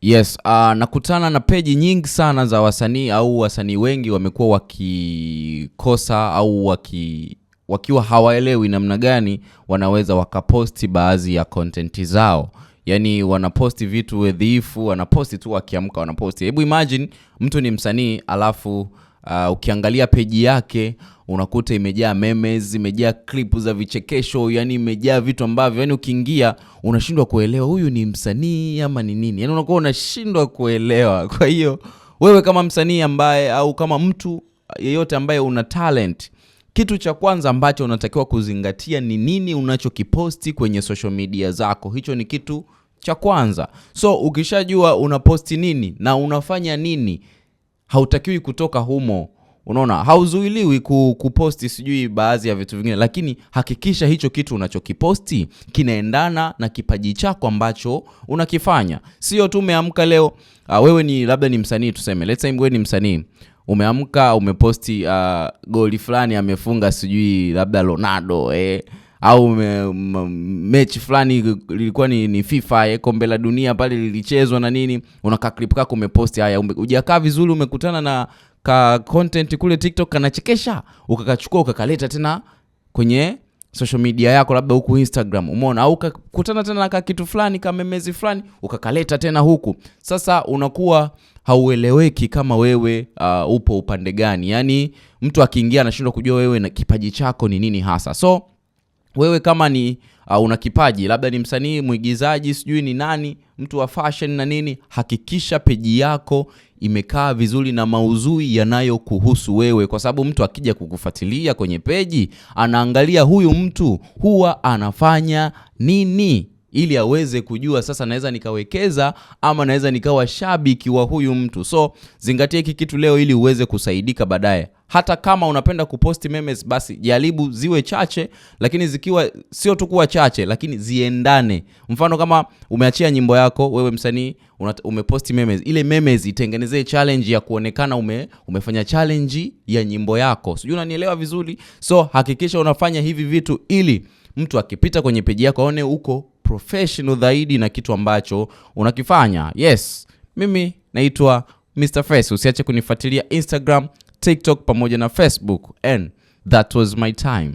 Yes, nakutana na peji nyingi sana za wasanii au wasanii wengi wamekuwa wakikosa au wakiwa hawaelewi namna gani wanaweza wakaposti baadhi ya content zao. Yani wanaposti vitu dhaifu, wanaposti tu wakiamka wanaposti. Hebu imagine mtu ni msanii alafu ukiangalia peji yake unakuta imejaa memes, imejaa clip za vichekesho, yani imejaa vitu ambavyo yani ukiingia unashindwa kuelewa huyu ni msanii ama ni nini. Yani unakuwa unashindwa kuelewa. Kwa hiyo wewe kama msanii ambaye au kama mtu yeyote ambaye una talent, kitu cha kwanza ambacho unatakiwa kuzingatia ni nini unachokiposti kwenye social media zako. Hicho ni kitu cha kwanza. So ukishajua unaposti nini na unafanya nini, hautakiwi kutoka humo. Unaona, hauzuiliwi kuposti sijui baadhi ya vitu vingine, lakini hakikisha hicho kitu unachokiposti kinaendana na kipaji chako ambacho unakifanya. Sio tu umeamka leo, wewe ni labda ni msanii tuseme. Let's say wewe ni msanii. Umeamka umeposti goli fulani amefunga sijui labda Ronaldo au mechi fulani ilikuwa ni FIFA kombe la dunia pale lilichezwa na nini, unaka clip kako umeposti. Haya, hujakaa vizuri, umekutana na ka content kule TikTok kanachekesha, ukakachukua ukakaleta tena kwenye social media yako, labda huku Instagram, umeona, au ukakutana tena na kitu fulani kama memezi fulani ukakaleta tena huku. Sasa unakuwa haueleweki kama wewe upo upande gani. Yani mtu akiingia anashindwa kujua wewe na kipaji chako ni nini hasa. So wewe kama ni una kipaji, labda ni msanii, mwigizaji, sijui ni nani, mtu wa fashion na nini, hakikisha peji yako imekaa vizuri na maudhui yanayokuhusu wewe, kwa sababu mtu akija kukufuatilia kwenye peji anaangalia huyu mtu huwa anafanya nini, ili aweze kujua sasa naweza nikawekeza ama naweza nikawa shabiki wa huyu mtu. So zingatia hiki kitu leo ili uweze kusaidika baadaye. Hata kama unapenda kuposti memes, basi jaribu ziwe chache, lakini zikiwa sio tu kuwa chache, lakini ziendane. Mfano kama umeachia nyimbo yako wewe msanii, umeposti memes, ile memes itengenezee challenge ya kuonekana umefanya challenge ya nyimbo yako. Sijui unanielewa vizuri? So hakikisha unafanya hivi vitu ili mtu akipita kwenye page yako aone uko professional zaidi na kitu ambacho unakifanya. Yes, mimi naitwa Mr. Face. Usiache kunifuatilia Instagram, TikTok pamoja na Facebook. And that was my time.